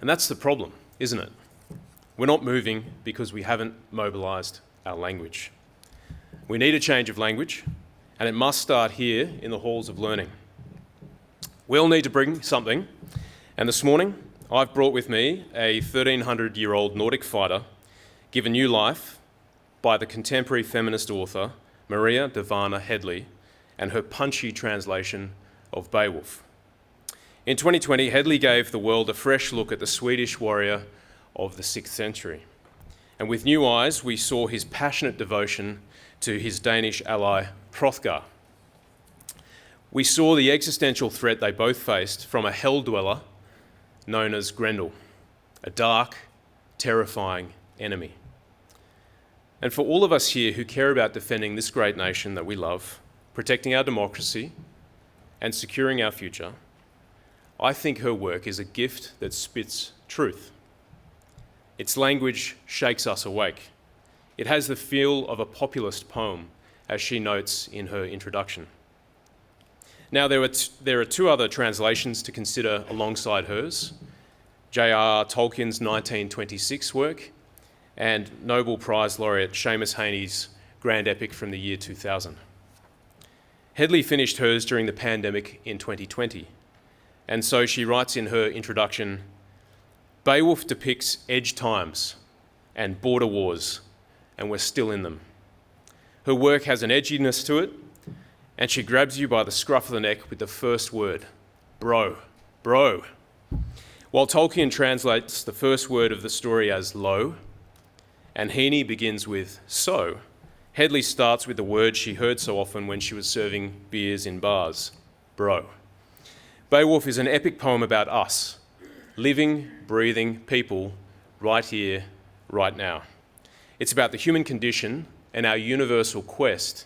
And that's the problem, isn't it? We're not moving because we haven't mobilised our language. We need a change of language, and it must start here in the halls of learning. We all need to bring something, and this morning I've brought with me a 1,300-year-old Nordic fighter given new life by the contemporary feminist author Maria de Varna Headley and her punchy translation of Beowulf. In 2020, Headley gave the world a fresh look at the Swedish warrior of the 6th century. And with new eyes, we saw his passionate devotion to his Danish ally, Hrothgar. We saw the existential threat they both faced from a hell dweller known as Grendel, a dark, terrifying enemy. And for all of us here who care about defending this great nation that we love, protecting our democracy, and securing our future, I think her work is a gift that spits truth. Its language shakes us awake. It has the feel of a populist poem, as she notes in her introduction. Now, there are two other translations to consider alongside hers, J.R.R. Tolkien's 1926 work and Nobel Prize laureate Seamus Heaney's grand epic from the year 2000. Headley finished hers during the pandemic in 2020, and so she writes in her introduction, Beowulf depicts edge times and border wars, and we're still in them. Her work has an edginess to it, and she grabs you by the scruff of the neck with the first word, bro. While Tolkien translates the first word of the story as low, and Heaney begins with so, Headley starts with the word she heard so often when she was serving beers in bars, bro. Beowulf is an epic poem about us, living, breathing people right here, right now. It's about the human condition and our universal quest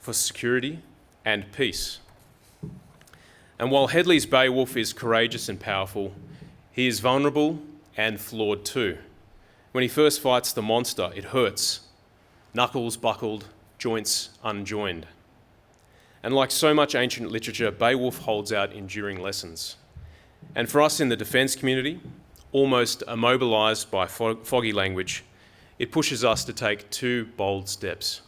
for security and peace. And while Headley's Beowulf is courageous and powerful, he is vulnerable and flawed too. When he first fights the monster, it hurts. Knuckles buckled, joints unjoined. And like so much ancient literature, Beowulf holds out enduring lessons. And for us in the defence community, almost immobilised by foggy language, it pushes us to take two bold steps.